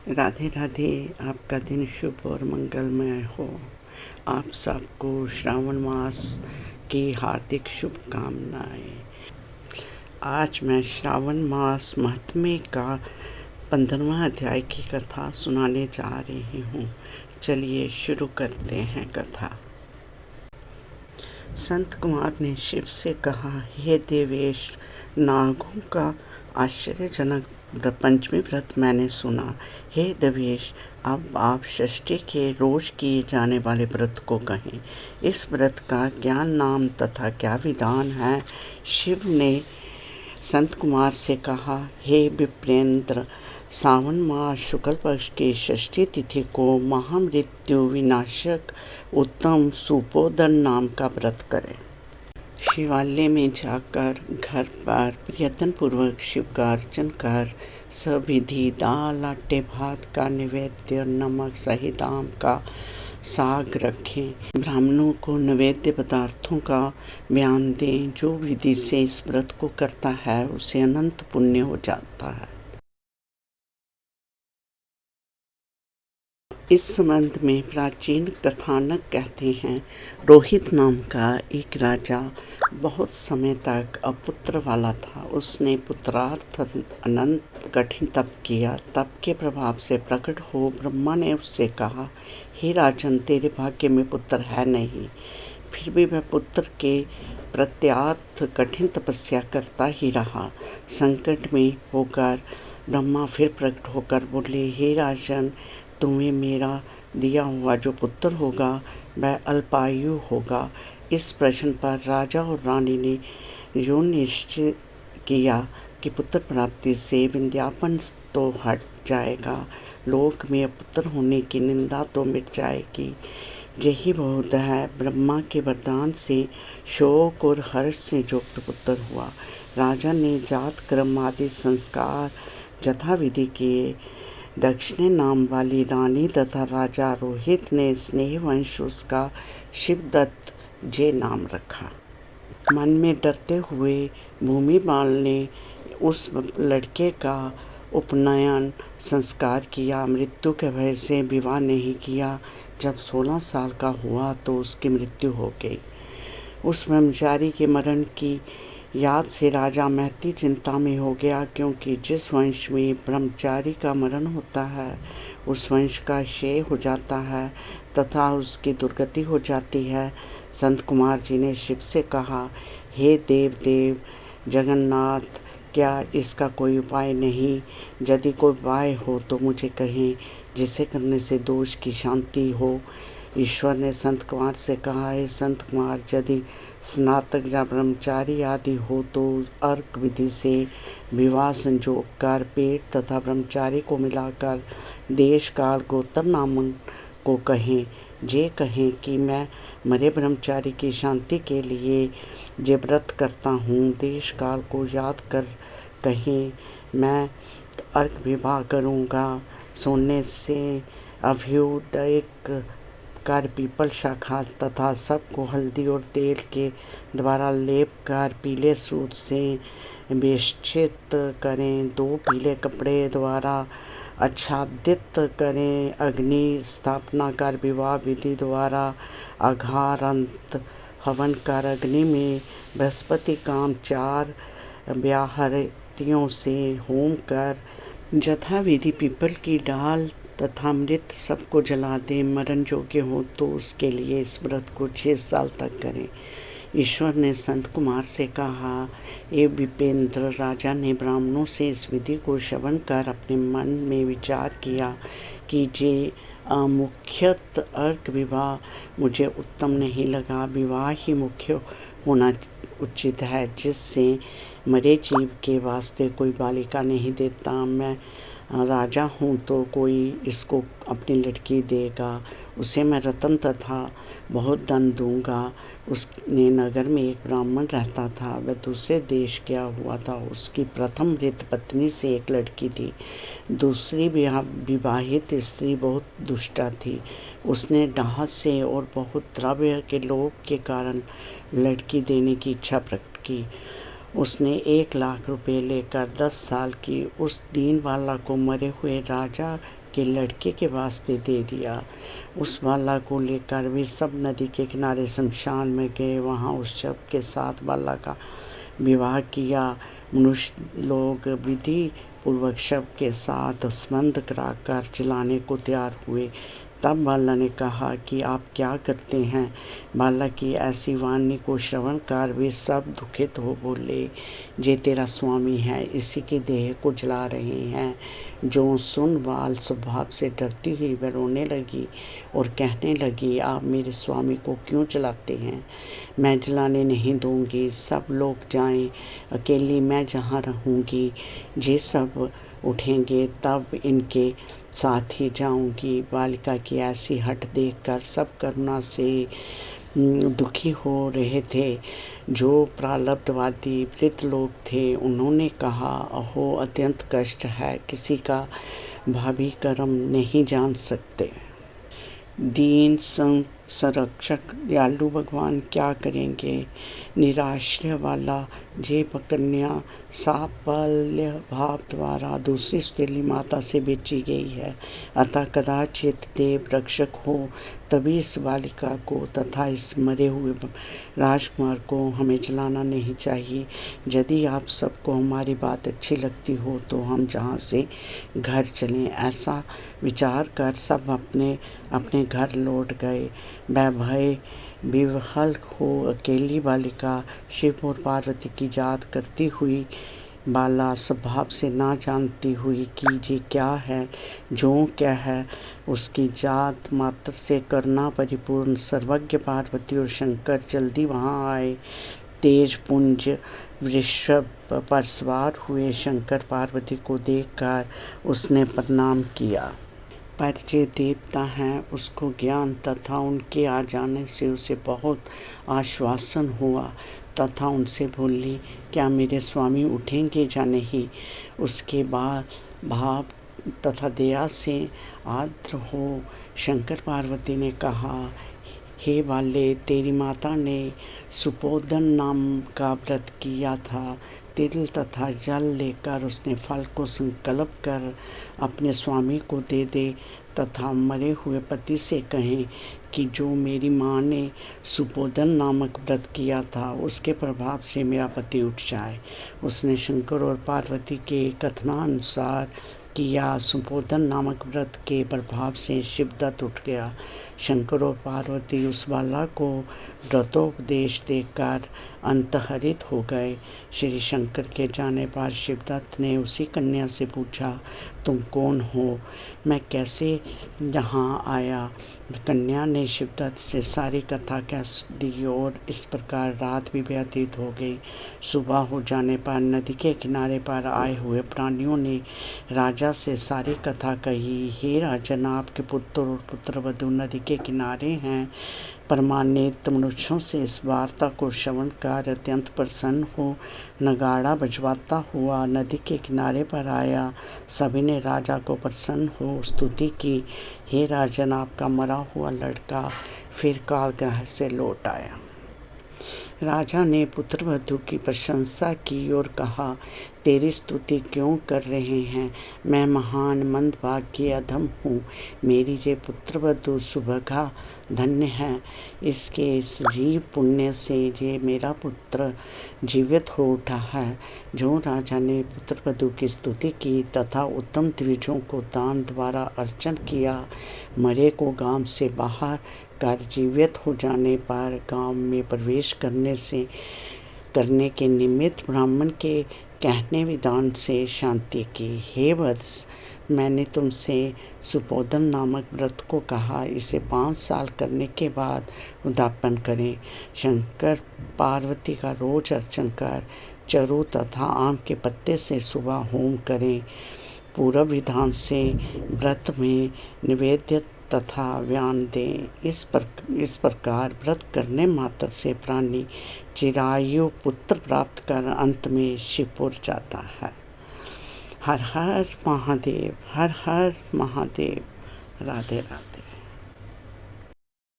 राधे राधे। आपका दिन शुभ और मंगलमय हो। आप सबको श्रावण मास की हार्दिक शुभकामनाएं। आज मैं श्रावण मास महात्म्य का 15वां अध्याय की कथा सुनाने जा रही हूँ। चलिए शुरू करते हैं कथा। संत कुमार ने शिव से कहा, हे देवेश, नागों का आश्चर्यजनक पंचमी व्रत मैंने सुना। हे देवेश, अब आप षष्ठी के रोज किए जाने वाले व्रत को कहें। इस व्रत का क्या नाम तथा क्या विधान है? शिव ने संत कुमार से कहा, हे विप्रेंद्र, सावन मास शुक्ल पक्ष की षष्ठी तिथि को महामृत्यु विनाशक उत्तम सुपोदन नाम का व्रत करें। शिवालय में जाकर घर पर प्रयत्न पूर्वक शिव का अर्चन कर सविधि दाल आटे भात का नैवेद्य नमक सहित आम का साग रखें। ब्राह्मणों को नैवेद्य पदार्थों का बयान दें। जो विधि से इस व्रत को करता है उसे अनंत पुण्य हो जाता है। इस संबंध में प्राचीन कथानक कहते हैं, रोहित नाम का एक राजा बहुत समय तक अपुत्र वाला था। उसने पुत्रार्थ अनंत कठिन तप किया। तप के प्रभाव से प्रकट हो ब्रह्मा ने उससे कहा, हे राजन, तेरे भाग्य में पुत्र है नहीं। फिर भी वह पुत्र के प्रत्यार्थ कठिन तपस्या करता ही रहा। संकट में होकर ब्रह्मा फिर प्रकट होकर बोले, हे राजन, तुम्हें मेरा दिया हुआ जो पुत्र होगा वह अल्पायु होगा। इस प्रश्न पर राजा और रानी ने जो निश्चय किया कि पुत्र प्राप्ति से विंध्यापन तो हट जाएगा, लोक में पुत्र होने की निंदा तो मिट जाएगी। यही बहुत है। ब्रह्मा के वरदान से शोक और हर्ष से युक्त पुत्र हुआ। राजा ने जात कर्म आदि संस्कार यथाविधि किए। दक्षिणी नाम वाली रानी तथा राजा रोहित ने स्नेहवंश उसका शिवदत्त जे नाम रखा। मन में डरते हुए भूमिपाल ने उस लड़के का उपनयन संस्कार किया। मृत्यु के भय से विवाह नहीं किया। जब 16 साल का हुआ तो उसकी मृत्यु हो गई। उस ब्रह्मचारी के मरण की याद से राजा महती चिंता में हो गया, क्योंकि जिस वंश में ब्रह्मचारी का मरण होता है उस वंश का क्षय हो जाता है तथा उसकी दुर्गति हो जाती है। संत कुमार जी ने शिव से कहा, हे देव जगन्नाथ, क्या इसका कोई उपाय नहीं? यदि कोई उपाय हो तो मुझे कहें, जिसे करने से दोष की शांति हो। ईश्वर ने संत कुमार से कहा, हे संत कुमार, यदि स्नातक या ब्रह्मचारी आदि हो तो अर्क विधि से विवाह संजोग कर पेट तथा ब्रह्मचारी को मिलाकर देश काल गोत्र नामन को कहें। जे कहें कि मैं मरे ब्रह्मचारी की शांति के लिए जे व्रत करता हूँ, देश काल को याद कर कहें, मैं अर्क विवाह करूँगा। सोने से अभ्युदयक कर पीपल शाखा तथा सबको हल्दी और तेल के द्वारा लेप कर पीले सूत से बेष्टित करें। 2 पीले कपड़े द्वारा आच्छादित करें। अग्नि स्थापना कर विवाह विधि द्वारा अघारंत हवन कर अग्नि में बृहस्पति काम 4 व्याहृतियों से होम कर यथाविधि पीपल की डाल तथा मृत सबको जला दे। मरण योग्य हो तो उसके लिए इस व्रत को 6 साल तक करें। ईश्वर ने संत कुमार से कहा, ये विपेंद्र, राजा ने ब्राह्मणों से इस विधि को श्रवण कर अपने मन में विचार किया कि जे मुख्यत अर्क विवाह मुझे उत्तम नहीं लगा। विवाह ही मुख्य होना उचित है, जिससे मरे जीव के वास्ते कोई बालिका नहीं देता। मैं राजा हूँ तो कोई इसको अपनी लड़की देगा, उसे मैं रत्न तथा बहुत धन दूंगा। उसने नगर में एक ब्राह्मण रहता था। वह दूसरे देश गया हुआ था। उसकी प्रथम मृत पत्नी से एक लड़की थी। दूसरी विवाहित स्त्री बहुत दुष्टा थी। उसने डाह से और बहुत द्रव्य के लोभ के कारण लड़की देने की इच्छा प्रकट की। उसने 1 लाख रुपए लेकर 10 साल की उस दीनवाला को मरे हुए राजा के लड़के के वास्ते दे दिया। उस बाला को लेकर वे सब नदी के किनारे शमशान में गए। वहाँ उस शव के साथ बाला का विवाह किया। मनुष्य लोग विधि पूर्वक शव के साथ स्मंद कराकर चिल्लाने को तैयार हुए। तब बाला ने कहा कि आप क्या करते हैं। बाला की ऐसी वाणी को श्रवण कर वे सब दुखित हो बोले, जे तेरा स्वामी है, इसी की देह को जला रहे हैं। जो सुन बाल स्वभाव से डरती हुई वह रोने लगी और कहने लगी, आप मेरे स्वामी को क्यों जलाते हैं। मैं जलाने नहीं दूंगी, सब लोग जाएं, अकेली मैं जहाँ रहूंगी। जे सब उठेंगे तब इनके साथ ही जाऊंगी। बालिका की ऐसी हठ देखकर सब करुणा से दुखी हो रहे थे। जो प्रारब्धवादी वृद्ध लोग थे उन्होंने कहा, अहो अत्यंत कष्ट है, किसी का भावी कर्म नहीं जान सकते। दीन संरक्षक दयालु भगवान क्या करेंगे। निराश्रय वाला जे कन्या साफल्य भाव द्वारा दूसरी सुतेली माता से बेची गई है, अतः कदाचित देव रक्षक हो तभी इस बालिका को तथा इस मरे हुए राजकुमार को हमें जलाना नहीं चाहिए। यदि आप सबको हमारी बात अच्छी लगती हो तो हम जहाँ से घर चलें। ऐसा विचार कर सब अपने अपने घर लौट गए। भय विह्वल हो अकेली बालिका शिव और पार्वती की याद करती हुई बाला स्वभाव से ना जानती हुई कि ये क्या है, जो क्या है, उसकी जात मात्र से करुणा परिपूर्ण सर्वज्ञ पार्वती और शंकर जल्दी वहाँ आए। तेज पुंज वृषभ पर सवार हुए शंकर पार्वती को देखकर उसने प्रणाम किया। पर जे देवता हैं उसको ज्ञान तथा उनके आ जाने से उसे बहुत आश्वासन हुआ तथा उनसे बोली, क्या मेरे स्वामी उठेंगे या नहीं। उसके बाद भाव तथा दया से आर्द्र हो शंकर पार्वती ने कहा, हे बाले, तेरी माता ने सुपोदन नाम का व्रत किया था। तिल तथा जल लेकर उसने फल को संकल्प कर अपने स्वामी को दे दे तथा मरे हुए पति से कहें कि जो मेरी माँ ने सुपोदन नामक व्रत किया था उसके प्रभाव से मेरा पति उठ जाए। उसने शंकर और पार्वती के कथनानुसार किया। सुपोदन नामक व्रत के प्रभाव से शिवदत्त उठ गया। शंकर और पार्वती उस बाला को व्रतोपदेश देकर अंतहरित हो गए। श्री शंकर के जाने पर शिवदत्त ने उसी कन्या से पूछा, तुम कौन हो, मैं कैसे यहाँ आया। कन्या ने शिवदत्त से सारी कथा कह दी और इस प्रकार रात भी व्यतीत हो गई। सुबह हो जाने पर नदी के किनारे पर आए हुए प्राणियों ने राजा से सारी कथा कही। हे राजन, आपके पुत्र और पुत्रवधू नदी के किनारे हैं। परमानेत मनुष्यों से इस वार्ता को श्रवण कर अत्यंत प्रसन्न हो नगाड़ा बजवाता हुआ नदी के किनारे पर आया। सभी ने राजा को प्रसन्न हो स्तुति की। हे राजन, आपका मरा हुआ लड़का फिर कालगृह से लौट आया। राजा ने पुत्रवधू की प्रशंसा की और कहा, तेरी स्तुति क्यों कर रहे हैं। मैं महान मंदभागी अधम हूँ। मेरी ये पुत्रवधू सुभगा धन्य है। इसके सजीव पुण्य से ये मेरा पुत्र जीवित हो उठा है। जो राजा ने पुत्रवधू की स्तुति की तथा उत्तम द्विजों को दान द्वारा अर्चन किया, मरे को गांव से बाहर कर जीवित हो जाने पर गांव में प्रवेश करने के निमित्त ब्राह्मण के कहने विधान से शांति की। हे वत्स, मैंने तुमसे सुपोदन नामक व्रत को कहा, इसे 5 साल करने के बाद उद्यापन करें। शंकर पार्वती का रोज अर्चन कर चरु तथा आम के पत्ते से सुबह होम करें। पूर्व विधान से व्रत में निवेद्य तथा व्यान दें। इस प्रकार व्रत करने मात्र से प्राणी चिरायु पुत्र प्राप्त कर अंत में शिवपुर जाता है। हर हर महादेव, हर हर महादेव। राधे राधे।